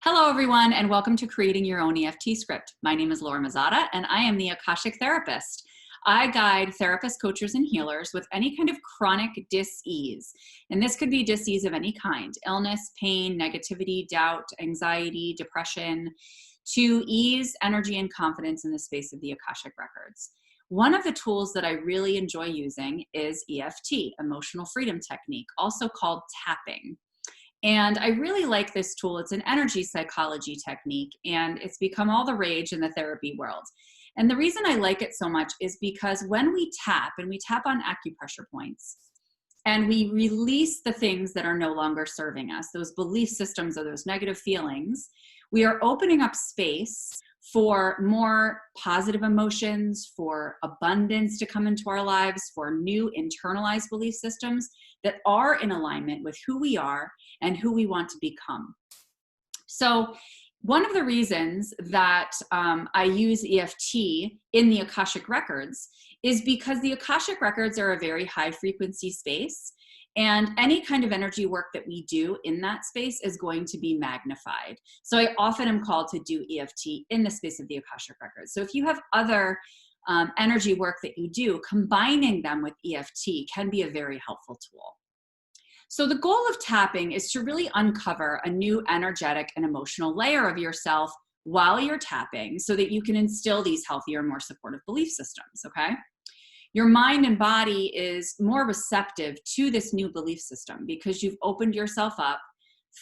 Hello, everyone, and welcome to Creating Your Own EFT Script. My name is Laura Mazzotta, and I am the Akashic Therapist. I guide therapists, coaches, and healers with any kind of chronic dis-ease. And this could be dis-ease of any kind: illness, pain, negativity, doubt, anxiety, depression, to ease energy and confidence in the space of the Akashic Records. One of the tools that I really enjoy using is EFT, Emotional Freedom Technique, also called tapping. And I really like this tool. It's an energy psychology technique, and it's become all the rage in the therapy world. And the reason I like it so much is because when we tap, and we tap on acupressure points, and we release the things that are no longer serving us, those belief systems or those negative feelings, we are opening up space for more positive emotions, for abundance to come into our lives, for new internalized belief systems that are in alignment with who we are and who we want to become. So one of the reasons that I use EFT in the Akashic Records is because the Akashic Records are a very high frequency space, and any kind of energy work that we do in that space is going to be magnified. So I often am called to do EFT in the space of the Akashic Records. So if you have other energy work that you do, combining them with EFT can be a very helpful tool. So the goal of tapping is to really uncover a new energetic and emotional layer of yourself while you're tapping so that you can instill these healthier, more supportive belief systems, okay? Your mind and body is more receptive to this new belief system because you've opened yourself up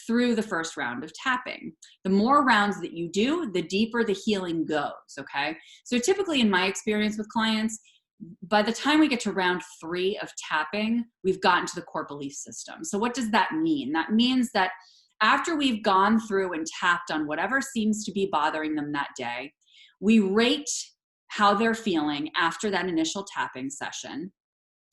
through the first round of tapping. The more rounds that you do, the deeper the healing goes, okay? So typically in my experience with clients, by the time we get to round 3 of tapping, we've gotten to the core belief system. So what does that mean? That means that after we've gone through and tapped on whatever seems to be bothering them that day, we rate how they're feeling after that initial tapping session.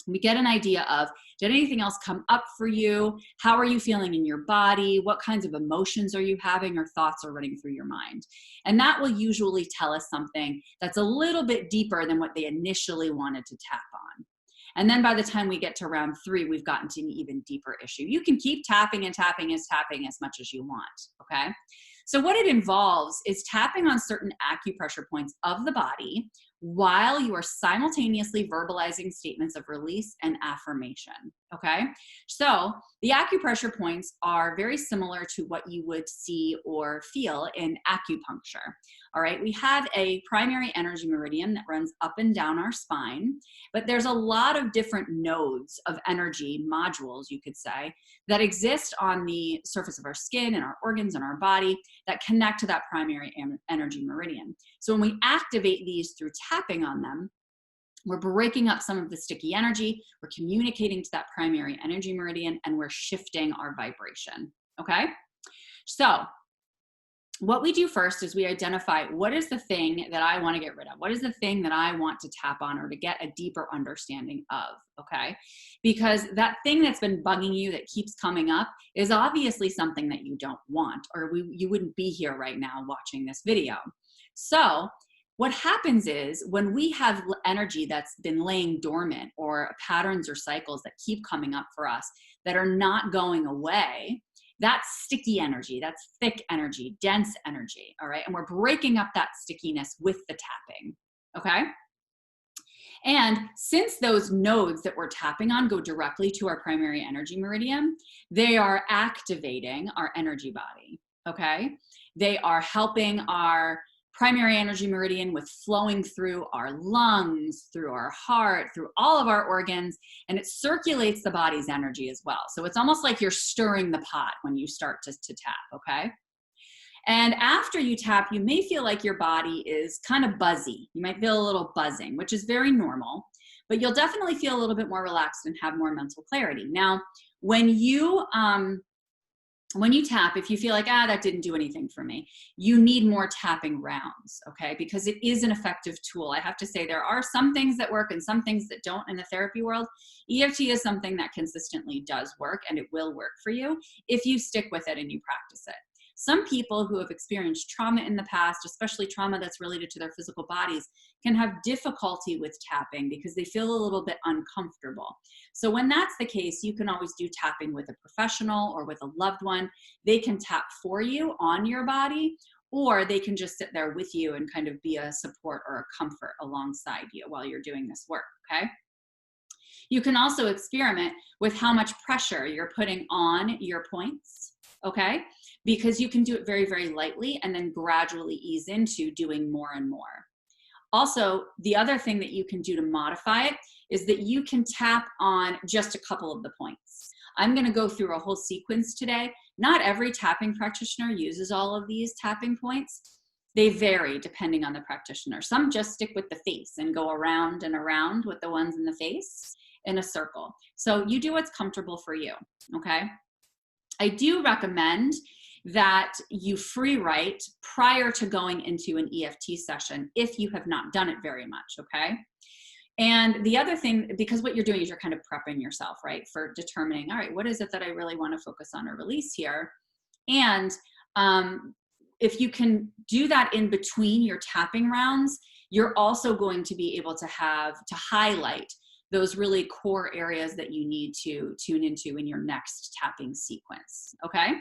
We get an idea of, did anything else come up for you? How are you feeling in your body? What kinds of emotions are you having or thoughts are running through your mind? And that will usually tell us something that's a little bit deeper than what they initially wanted to tap on. And then by the time we get to round 3, we've gotten to an even deeper issue. You can keep tapping and tapping and tapping as much as you want, okay? So what it involves is tapping on certain acupressure points of the body while you are simultaneously verbalizing statements of release and affirmation, okay? So the acupressure points are very similar to what you would see or feel in acupuncture, all right? We have a primary energy meridian that runs up and down our spine, but there's a lot of different nodes of energy, modules, you could say, that exist on the surface of our skin and our organs and our body that connect to that primary energy meridian. So when we activate these through tapping on them, we're breaking up some of the sticky energy, we're communicating to that primary energy meridian, and we're shifting our vibration, okay? So what we do first is we identify, what is the thing that I want to get rid of? What is the thing that I want to tap on or to get a deeper understanding of, okay? Because that thing that's been bugging you that keeps coming up is obviously something that you don't want, or you wouldn't be here right now watching this video. So what happens is when we have energy that's been laying dormant, or patterns or cycles that keep coming up for us that are not going away, that's sticky energy, that's thick energy, dense energy, all right? And we're breaking up that stickiness with the tapping, okay? And since those nodes that we're tapping on go directly to our primary energy meridian, they are activating our energy body, okay? They are helping our primary energy meridian with flowing through our lungs, through our heart, through all of our organs, and it circulates the body's energy as well. So it's almost like you're stirring the pot when you start to tap, okay? And after you tap, you may feel like your body is kind of buzzy. You might feel a little buzzing, which is very normal, but you'll definitely feel a little bit more relaxed and have more mental clarity. Now, when you tap, if you feel like, that didn't do anything for me, you need more tapping rounds, okay? Because it is an effective tool. I have to say there are some things that work and some things that don't in the therapy world. EFT is something that consistently does work, and it will work for you if you stick with it and you practice it. Some people who have experienced trauma in the past, especially trauma that's related to their physical bodies, can have difficulty with tapping because they feel a little bit uncomfortable. So when that's the case, you can always do tapping with a professional or with a loved one. They can tap for you on your body, or they can just sit there with you and kind of be a support or a comfort alongside you while you're doing this work, okay? You can also experiment with how much pressure you're putting on your points, okay? Because you can do it very, very lightly and then gradually ease into doing more and more. Also, the other thing that you can do to modify it is that you can tap on just a couple of the points. I'm going to go through a whole sequence today. Not every tapping practitioner uses all of these tapping points. They vary depending on the practitioner. Some just stick with the face and go around and around with the ones in the face in a circle. So you do what's comfortable for you, okay? I do recommend that you free write prior to going into an EFT session if you have not done it very much, okay? And the other thing, because what you're doing is you're kind of prepping yourself, right, for determining, all right, what is it that I really want to focus on or release here? And if you can do that in between your tapping rounds, you're also going to be able to highlight those really core areas that you need to tune into in your next tapping sequence, okay?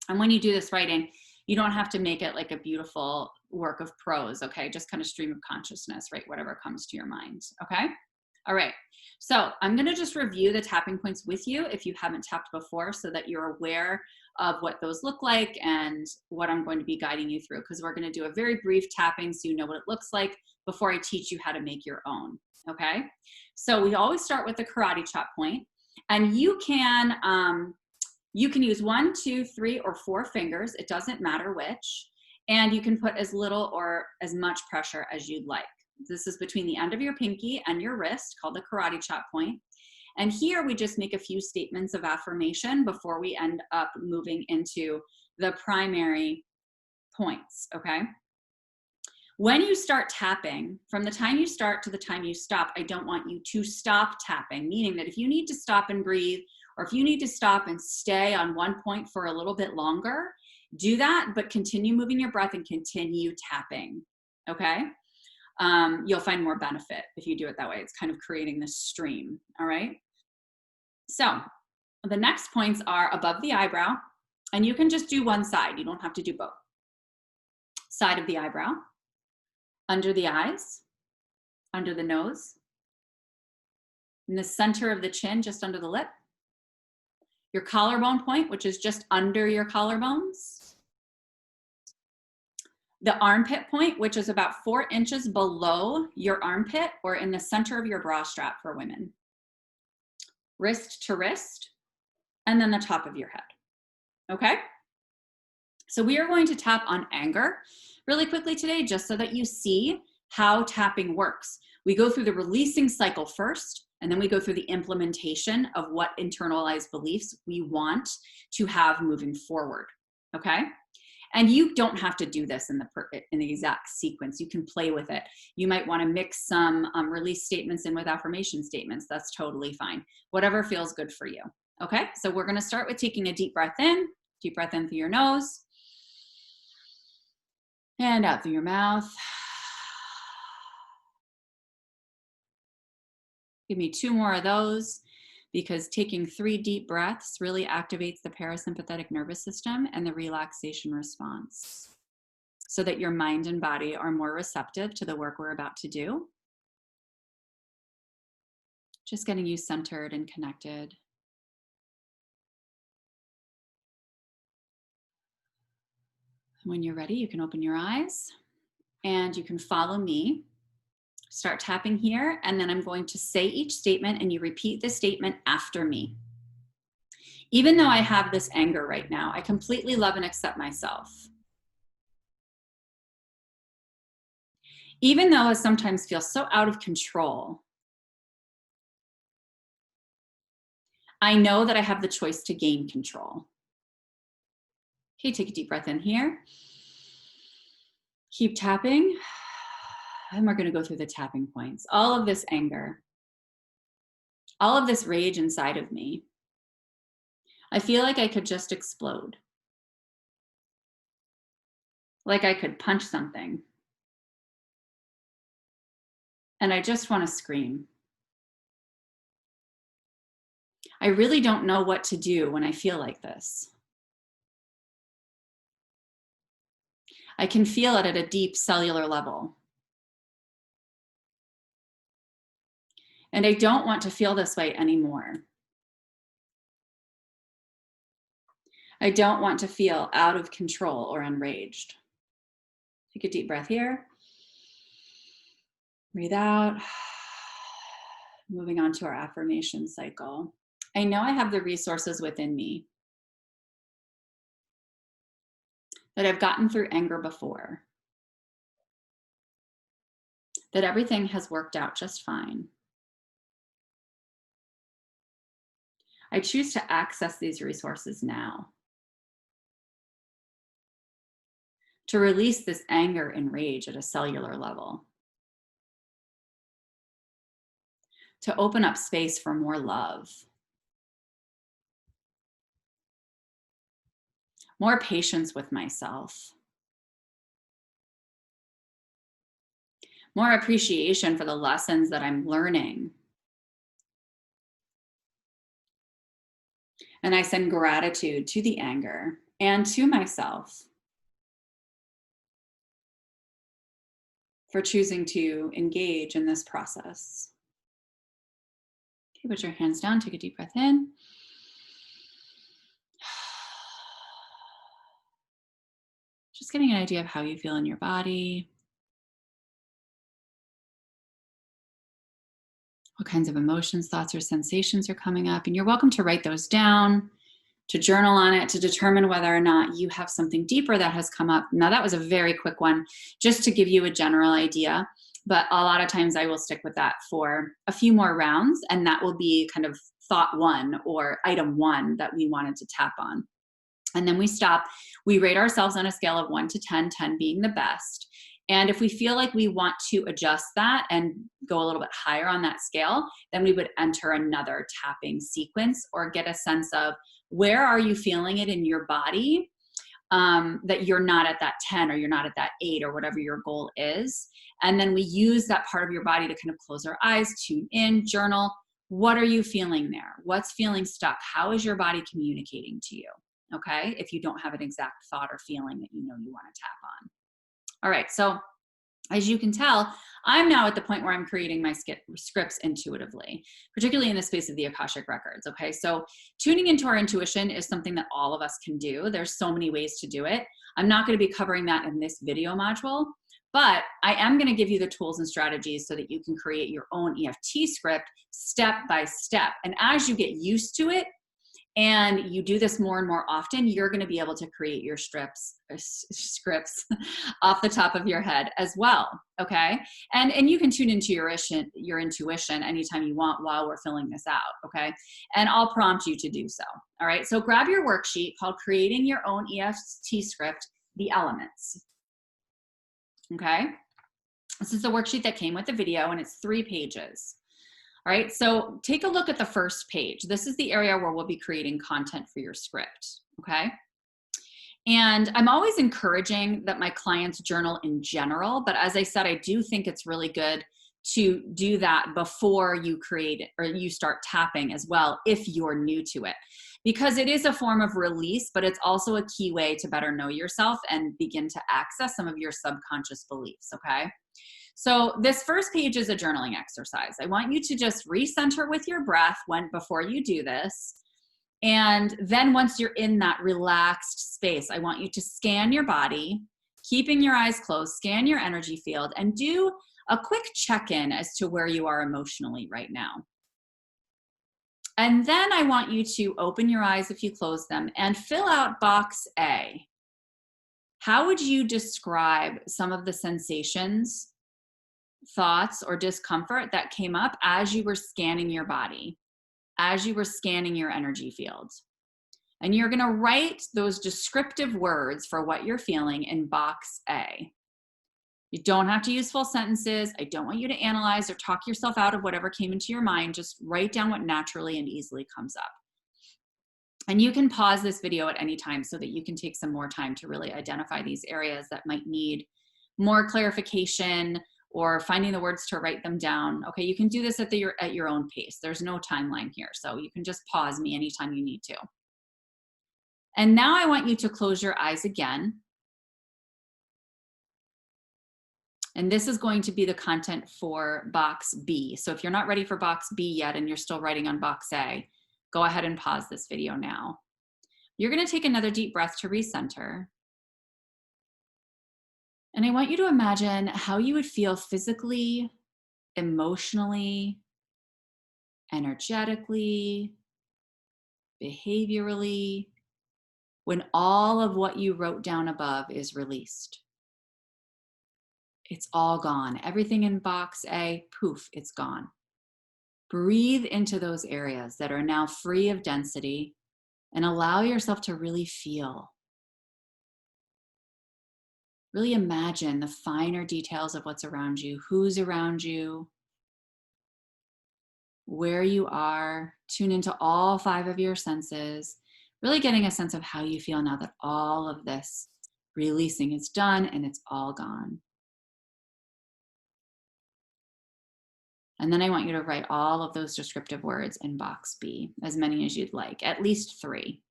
And when you do this writing, you don't have to make it like a beautiful work of prose, okay? Just kind of stream of consciousness, right? Whatever comes to your mind, okay? All right, so I'm gonna just review the tapping points with you if you haven't tapped before so that you're aware of what those look like and what I'm going to be guiding you through, because we're gonna do a very brief tapping so you know what it looks like before I teach you how to make your own, okay? So we always start with the karate chop point, and you can use 1, 2, 3, or 4 fingers. It doesn't matter which. And you can put as little or as much pressure as you'd like. This is between the end of your pinky and your wrist, called the karate chop point. And here we just make a few statements of affirmation before we end up moving into the primary points, okay? When you start tapping, from the time you start to the time you stop, I don't want you to stop tapping, meaning that if you need to stop and breathe, or if you need to stop and stay on one point for a little bit longer, do that, but continue moving your breath and continue tapping, okay? You'll find more benefit if you do it that way. It's kind of creating this stream, all right? So the next points are above the eyebrow, and you can just do one side. You don't have to do both. Side of the eyebrow, under the eyes, under the nose, in the center of the chin, just under the lip, your collarbone point, which is just under your collarbones, the armpit point, which is about 4 inches below your armpit or in the center of your bra strap for women, wrist to wrist, and then the top of your head, okay? So we are going to tap on anger really quickly today, just so that you see how tapping works. We go through the releasing cycle first, and then we go through the implementation of what internalized beliefs we want to have moving forward, okay? And you don't have to do this in the exact sequence. You can play with it. You might want to mix some release statements in with affirmation statements. That's totally fine. Whatever feels good for you, okay? So we're gonna start with taking a deep breath in through your nose, and out through your mouth. Give me 2 more of those, because taking 3 deep breaths really activates the parasympathetic nervous system and the relaxation response, so that your mind and body are more receptive to the work we're about to do. Just getting you centered and connected. When you're ready, you can open your eyes and you can follow me. Start tapping here, and then I'm going to say each statement and you repeat the statement after me. Even though I have this anger right now, I completely love and accept myself. Even though I sometimes feel so out of control, I know that I have the choice to gain control. Okay, take a deep breath in here. Keep tapping. And we're going to go through the tapping points. All of this anger, all of this rage inside of me, I feel like I could just explode. like I could punch something. And I just want to scream. I really don't know what to do when I feel like this. I can feel it at a deep cellular level. And I don't want to feel this way anymore. I don't want to feel out of control or enraged. Take a deep breath here. Breathe out. Moving on to our affirmation cycle. I know I have the resources within me, that I've gotten through anger before, that everything has worked out just fine. I choose to access these resources now, to release this anger and rage at a cellular level, to open up space for more love, more patience with myself, more appreciation for the lessons that I'm learning. And I send gratitude to the anger and to myself for choosing to engage in this process. Okay, put your hands down, take a deep breath in. Just getting an idea of how you feel in your body. What kinds of emotions, thoughts, or sensations are coming up. And you're welcome to write those down, to journal on it, to determine whether or not you have something deeper that has come up. Now, that was a very quick one, just to give you a general idea. But a lot of times I will stick with that for a few more rounds, and that will be kind of thought one or item one that we wanted to tap on. And then we stop. We rate ourselves on a scale of 1 to 10, 10 being the best. And if we feel like we want to adjust that and go a little bit higher on that scale, then we would enter another tapping sequence or get a sense of where are you feeling it in your body, that you're not at that 10 or you're not at that 8 or whatever your goal is. And then we use that part of your body to kind of close our eyes, tune in, journal. What are you feeling there? What's feeling stuck? How is your body communicating to you? Okay, if you don't have an exact thought or feeling that you know you want to tap on. All right, so as you can tell, I'm now at the point where I'm creating my scripts intuitively, particularly in the space of the Akashic Records. Okay, so tuning into our intuition is something that all of us can do. There's so many ways to do it. I'm not going to be covering that in this video module, but I am going to give you the tools and strategies so that you can create your own EFT script step by step. And as you get used to it, and you do this more and more often, you're going to be able to create your scripts off the top of your head as well. Okay. And you can tune into your intuition anytime you want while we're filling this out. Okay. And I'll prompt you to do so. All right. So grab your worksheet called Creating Your Own EFT Script, The Elements. Okay. This is the worksheet that came with the video, and it's 3 pages. All right, so take a look at the first page. This is the area where we'll be creating content for your script, okay? And I'm always encouraging that my clients journal in general, but as I said, I do think it's really good to do that before you create it or you start tapping as well if you're new to it, because it is a form of release, but it's also a key way to better know yourself and begin to access some of your subconscious beliefs, okay? So this first page is a journaling exercise. I want you to just recenter with your breath before you do this. And then once you're in that relaxed space, I want you to scan your body, keeping your eyes closed, scan your energy field, and do a quick check-in as to where you are emotionally right now. And then I want you to open your eyes if you close them and fill out box A. How would you describe some of the sensations, thoughts, or discomfort that came up as you were scanning your body, as you were scanning your energy field? And you're going to write those descriptive words for what you're feeling in box A. You don't have to use full sentences. I don't want you to analyze or talk yourself out of whatever came into your mind. Just write down what naturally and easily comes up. And you can pause this video at any time so that you can take some more time to really identify these areas that might need more clarification or finding the words to write them down. Okay, you can do this at your own pace. There's no timeline here, so you can just pause me anytime you need to. And now I want you to close your eyes again. And this is going to be the content for box B. So if you're not ready for box B yet and you're still writing on box A, go ahead and pause this video now. You're going to take another deep breath to recenter. And I want you to imagine how you would feel physically, emotionally, energetically, behaviorally, when all of what you wrote down above is released. It's all gone. Everything in box A, poof, it's gone. Breathe into those areas that are now free of density and allow yourself to really feel. Really imagine the finer details of what's around you, who's around you, where you are. Tune into all 5 of your senses, really getting a sense of how you feel now that all of this releasing is done and it's all gone. And then I want you to write all of those descriptive words in box B, as many as you'd like, at least 3.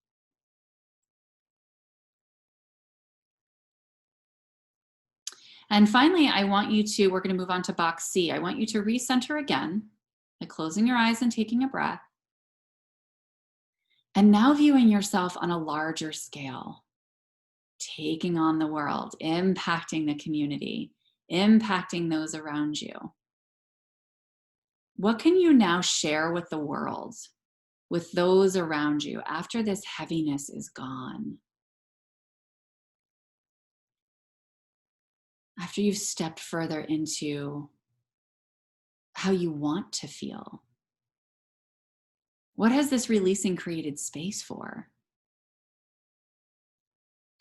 And finally, I want you to, we're going to move on to box C. I want you to recenter again by closing your eyes and taking a breath. And now viewing yourself on a larger scale, taking on the world, impacting the community, impacting those around you. What can you now share with the world, with those around you after this heaviness is gone? After you've stepped further into how you want to feel. What has this releasing created space for?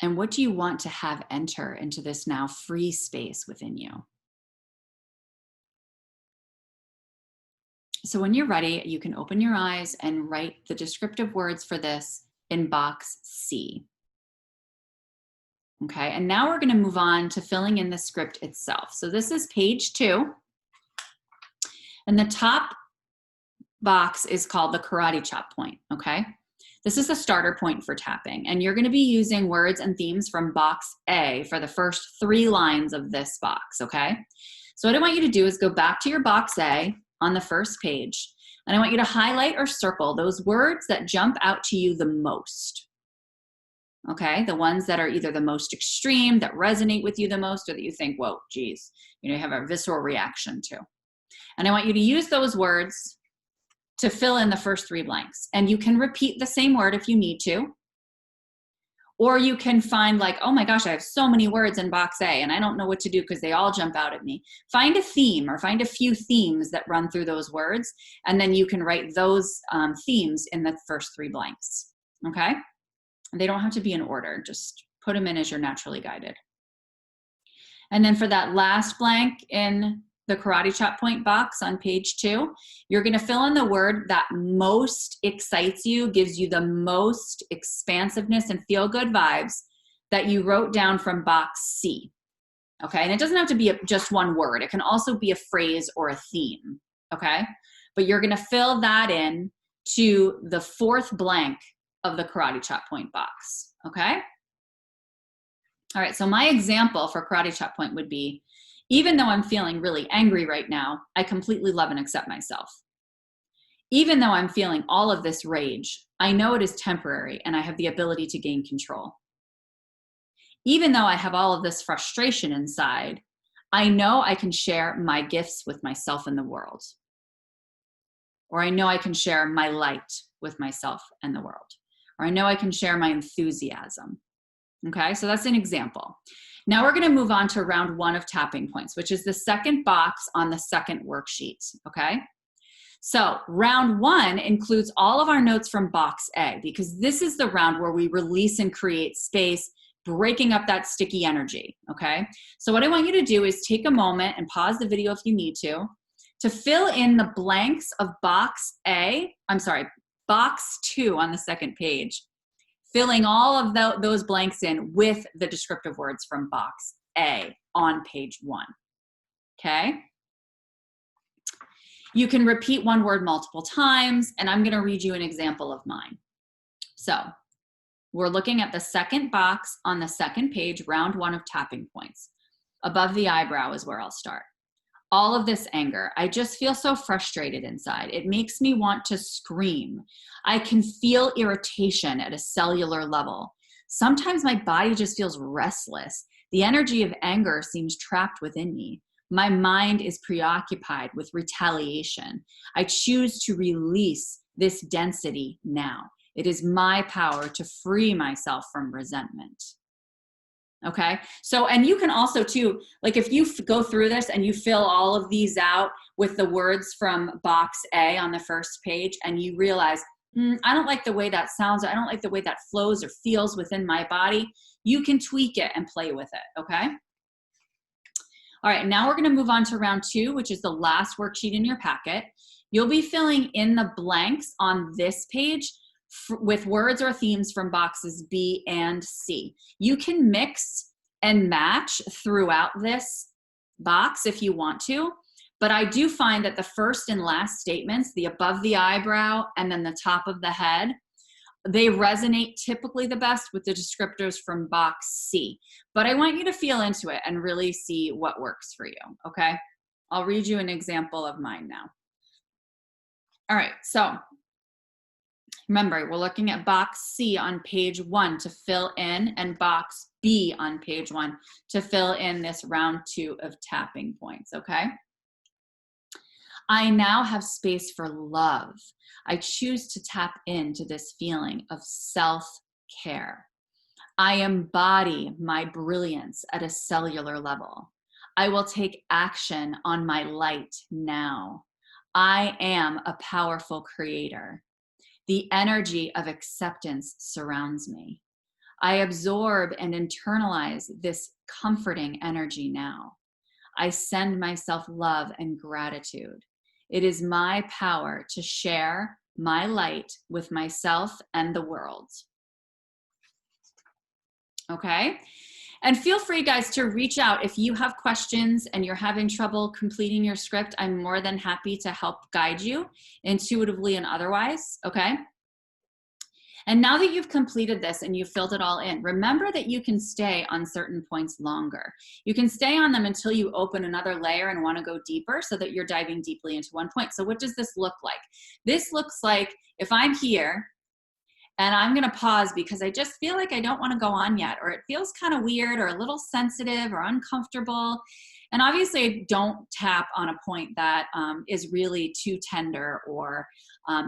And what do you want to have enter into this now free space within you? So when you're ready, you can open your eyes and write the descriptive words for this in box C. Okay, and now we're going to move on to filling in the script itself. So this is page 2. And the top box is called the karate chop point, okay? This is the starter point for tapping, and you're going to be using words and themes from box A for the first 3 lines of this box, okay? So what I want you to do is go back to your box A on the first page, and I want you to highlight or circle those words that jump out to you the most, okay? The ones that are either the most extreme, that resonate with you the most, or that you think, whoa, geez, you have a visceral reaction to. And I want you to use those words to fill in the first 3 blanks. And you can repeat the same word if you need to. Or you can find like, oh my gosh, I have so many words in box A and I don't know what to do because they all jump out at me. Find a theme or find a few themes that run through those words. And then you can write those themes in the first 3 blanks, okay? They don't have to be in order. Just put them in as you're naturally guided. And then for that last blank in the karate chop point box on page 2, you're going to fill in the word that most excites you, gives you the most expansiveness and feel good vibes that you wrote down from box C. Okay. And it doesn't have to be just one word. It can also be a phrase or a theme. Okay. But you're going to fill that in to the 4th blank of the karate chop point box. Okay. All right. So my example for karate chop point would be, even though I'm feeling really angry right now, I completely love and accept myself. Even though I'm feeling all of this rage, I know it is temporary and I have the ability to gain control. Even though I have all of this frustration inside, I know I can share my gifts with myself and the world. Or I know I can share my light with myself and the world. Or I know I can share my enthusiasm. Okay, so that's an example. Now we're going to move on to round 1 of tapping points, which is the 2nd box on the 2nd worksheet. Okay, so round 1 includes all of our notes from box A, because this is the round where we release and create space, breaking up that sticky energy. Okay, so what I want you to do is take a moment and pause the video if you need to fill in the blanks of box A, box 2 on the 2nd page filling all of those blanks in with the descriptive words from box A on page 1. Okay? You can repeat one word multiple times, and I'm going to read you an example of mine. So we're looking at the second box on the second page, round 1 of tapping points. Above the eyebrow is where I'll start. All of this anger, I just feel so frustrated inside. It makes me want to scream. I can feel irritation at a cellular level. Sometimes my body just feels restless. The energy of anger seems trapped within me. My mind is preoccupied with retaliation. I choose to release this density now. It is my power to free myself from resentment. Okay. So, and you can also too, like if you go through this and you fill all of these out with the words from box A on the first page, and you realize, I don't like the way that sounds, or I don't like the way that flows or feels within my body, you can tweak it and play with it. Okay. All right. Now we're going to move on to round 2, which is the last worksheet in your packet. You'll be filling in the blanks on this page with words or themes from boxes B and C. You can mix and match throughout this box if you want to, but I do find that the first and last statements, the above the eyebrow and then the top of the head, they resonate typically the best with the descriptors from box C. But I want you to feel into it and really see what works for you, okay? I'll read you an example of mine now. All right, so remember, we're looking at box C on page 1 to fill in, and box B on page 1 to fill in this round 2 of tapping points, okay? I now have space for love. I choose to tap into this feeling of self-care. I embody my brilliance at a cellular level. I will take action on my light now. I am a powerful creator. The energy of acceptance surrounds me. I absorb and internalize this comforting energy now. I send myself love and gratitude. It is my power to share my light with myself and the world. Okay? And feel free, guys, to reach out if you have questions and you're having trouble completing your script. I'm more than happy to help guide you intuitively and otherwise, okay? And now that you've completed this and you've filled it all in, remember that you can stay on certain points longer. You can stay on them until you open another layer and want to go deeper so that you're diving deeply into one point. So what does this look like? This looks like if I'm here and I'm going to pause because I just feel like I don't want to go on yet, or it feels kind of weird or a little sensitive or uncomfortable. And obviously I don't tap on a point that is really too tender, or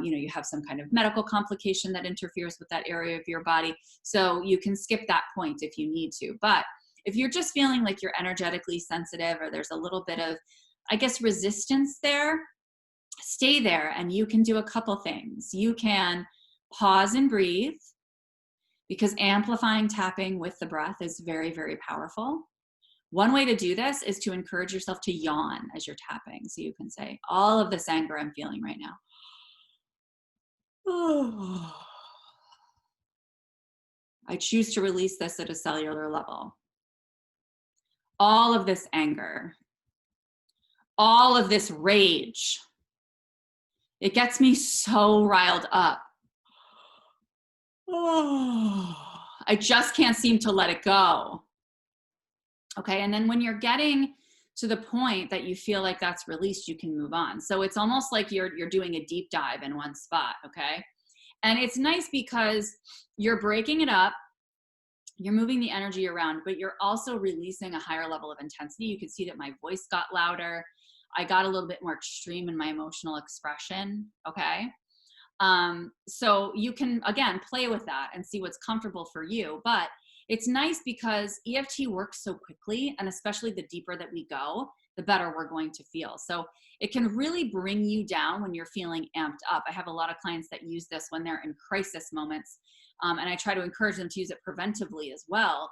you have some kind of medical complication that interferes with that area of your body. So you can skip that point if you need to. But if you're just feeling like you're energetically sensitive, or there's a little bit of, I guess, resistance there, stay there, and you can do a couple things. You can pause and breathe, because amplifying tapping with the breath is very, very powerful. One way to do this is to encourage yourself to yawn as you're tapping. So you can say, all of this anger I'm feeling right now. Oh. I choose to release this at a cellular level. All of this anger, all of this rage, it gets me so riled up. Oh, I just can't seem to let it go. Okay, and then when you're getting to the point that you feel like that's released, you can move on. So it's almost like you're doing a deep dive in one spot, okay? And it's nice because you're breaking it up, you're moving the energy around, but you're also releasing a higher level of intensity. You can see that my voice got louder. I got a little bit more extreme in my emotional expression, okay? So you can, again, play with that and see what's comfortable for you. But it's nice because EFT works so quickly, and especially the deeper that we go, the better we're going to feel. So it can really bring you down when you're feeling amped up. I have a lot of clients that use this when they're in crisis moments, and I try to encourage them to use it preventively as well.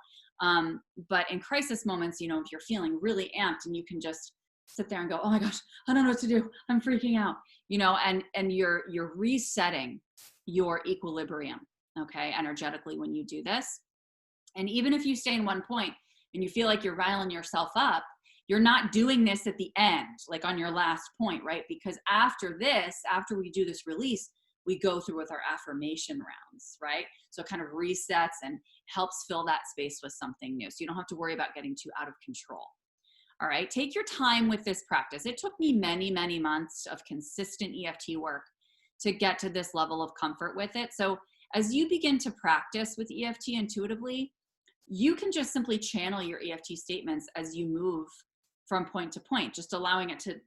But in crisis moments, if you're feeling really amped, and you can just sit there and go, oh my gosh, I don't know what to do. I'm freaking out, and you're resetting your equilibrium. okay, energetically when you do this. And even if you stay in one point and you feel like you're riling yourself up, you're not doing this at the end, like on your last point, right? Because after this, after we do this release, we go through with our affirmation rounds, right? So it kind of resets and helps fill that space with something new. So you don't have to worry about getting too out of control. All right, take your time with this practice. It took me many, many months of consistent EFT work to get to this level of comfort with it. So as you begin to practice with EFT intuitively, you can just simply channel your EFT statements as you move from point to point, just allowing it to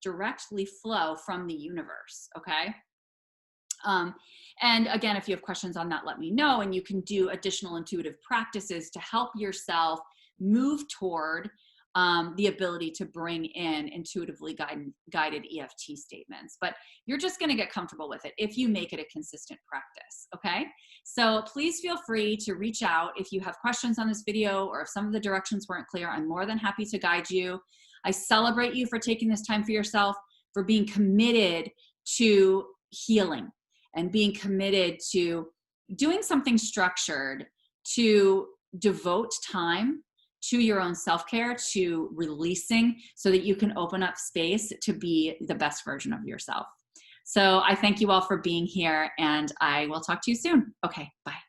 directly flow from the universe, okay? And again, if you have questions on that, let me know, and you can do additional intuitive practices to help yourself move toward the ability to bring in intuitively guided EFT statements. But you're just going to get comfortable with it if you make it a consistent practice, okay? So please feel free to reach out if you have questions on this video, or if some of the directions weren't clear. I'm more than happy to guide you. I celebrate you for taking this time for yourself, for being committed to healing and being committed to doing something structured, to devote time to your own self-care, to releasing, so that you can open up space to be the best version of yourself. So I thank you all for being here, and I will talk to you soon. Okay, bye.